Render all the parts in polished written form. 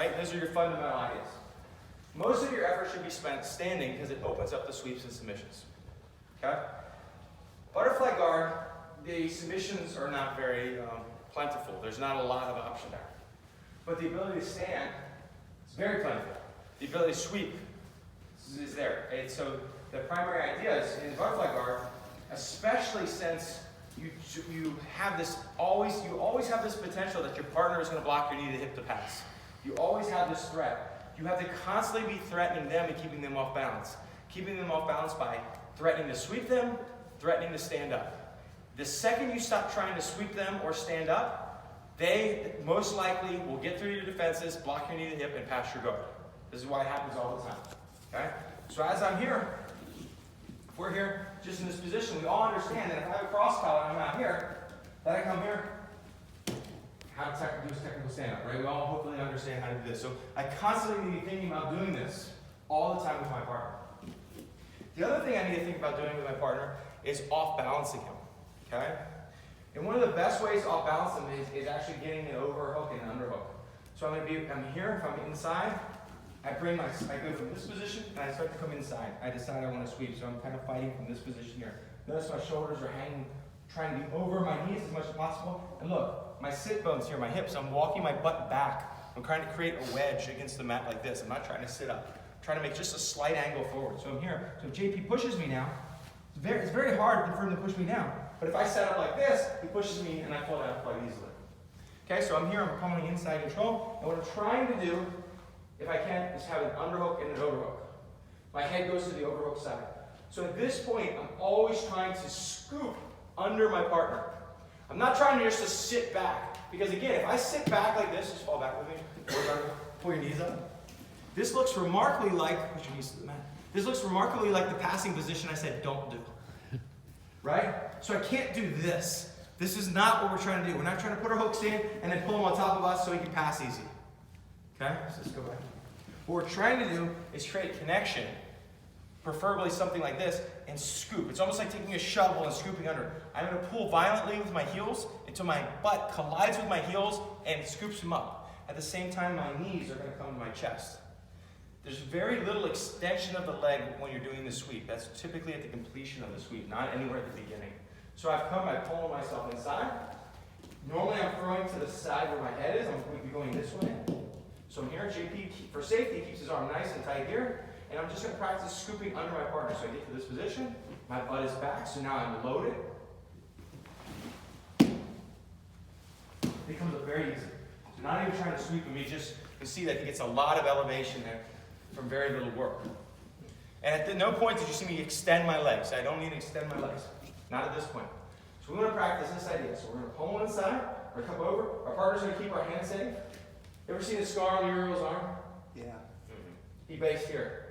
right? Those are your fundamental ideas. Most of your effort should be spent standing because it opens up the sweeps and submissions. Okay? Butterfly guard, the submissions are not very plentiful. There's not a lot of option there. But the ability to stand is very plentiful. The ability to sweep is there. And so the primary idea is in butterfly guard, especially since you always have this potential that your partner is going to block your knee to hip to pass. You always have this threat. You have to constantly be threatening them and keeping them off balance. Keeping them off balance by threatening to sweep them, threatening to stand up. The second you stop trying to sweep them or stand up, they most likely will get through your defenses, block your knee to hip, and pass your guard. This is why it happens all the time. Okay? So as I'm here, if we're here just in this position, we all understand that if I have a cross collar and I'm out here, that I come here, how to do this technical stand-up, right? We all hopefully understand how to do this. So I constantly need to be thinking about doing this all the time with my partner. The other thing I need to think about doing with my partner is off-balancing him, okay? And one of the best ways to off-balance him is actually getting an overhook and an underhook. So I'm here, if I'm inside, I go from this position and I start to come inside. I decide I want to sweep, so I'm kind of fighting from this position here. Notice my shoulders are hanging, trying to be over my knees as much as possible. And look, my sit bones here, my hips, I'm walking my butt back. I'm trying to create a wedge against the mat like this. I'm not trying to sit up. I'm trying to make just a slight angle forward. So I'm here. So if JP pushes me now, it's very hard for him to push me down. But if I set up like this, he pushes me and I fall down quite easily. Okay, so I'm here, I'm coming inside control. And what I'm trying to do, if I can, is have an underhook and an overhook. My head goes to the overhook side. So at this point, I'm always trying to scoop under my partner. I'm not trying to just to sit back. Because again, if I sit back like this, just fall back with me, pull your knees up. This looks remarkably like, push your knees to the mat. This looks remarkably like the passing position I said don't do. Right? So I can't do this. This is not what we're trying to do. We're not trying to put our hooks in and then pull them on top of us so we can pass easy. Okay? So let's go back. What we're trying to do is create connection, preferably something like this, and scoop. It's almost like taking a shovel and scooping under. I'm going to pull violently with my heels until my butt collides with my heels and scoops them up. At the same time, my knees are going to come to my chest. There's very little extension of the leg when you're doing the sweep. That's typically at the completion of the sweep, not anywhere at the beginning. So I've come by pulling myself inside. Normally I'm throwing to the side where my head is. I'm going to be going this way. So I'm here, JP, for safety, keeps his arm nice and tight here. And I'm just going to practice scooping under my partner. So I get to this position, my butt is back, so now I'm loaded. It comes up very easy. So not even trying to sweep him, you can see that he gets a lot of elevation there from very little work. And at no point did you see me extend my legs. I don't need to extend my legs. Not at this point. So we want to practice this idea. So we're going to pull one inside, we're going to come over. Our partner's going to keep our hands safe. You ever seen the scar on Uriel's arm? Yeah. He based here.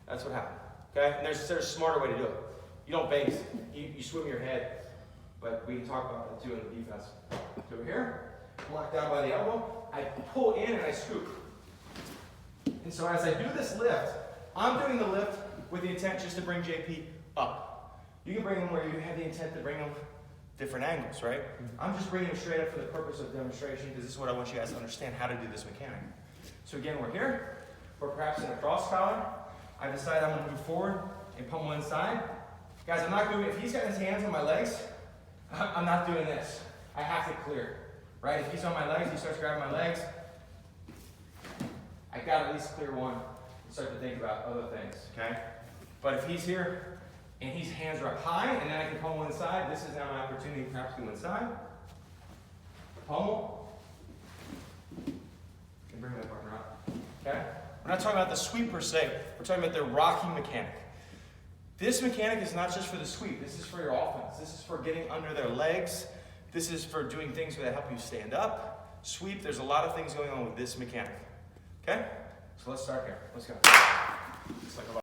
That's what happened. Okay? And there's a smarter way to do it. You don't base. You swim your head. But we can talk about that too in the defense. So we're here, locked down by the elbow. I pull in and I scoop. And so as I do this lift, I'm doing the lift with the intent just to bring JP up. You can bring him where you have the intent to bring him different angles, right? I'm just bringing him straight up for the purpose of demonstration because this is what I want you guys to understand how to do this mechanic. So again, we're here. We're perhaps in a cross collar. I decide I'm going to move forward and pummel inside. Guys, I'm not doing, if he's got his hands on my legs, I'm not doing this. I have to clear, right? If he's on my legs, he starts grabbing my legs. I got to at least clear one and start to think about other things, okay? But if he's here and his hands are up high and then I can pummel inside, this is now my opportunity to perhaps go inside. Pummel. And bring my partner up, okay? We're not talking about the sweep per se. We're talking about the rocking mechanic. This mechanic is not just for the sweep. This is for your offense. This is for getting under their legs. This is for doing things that help you stand up. Sweep, there's a lot of things going on with this mechanic. Okay? So let's start here. Let's go.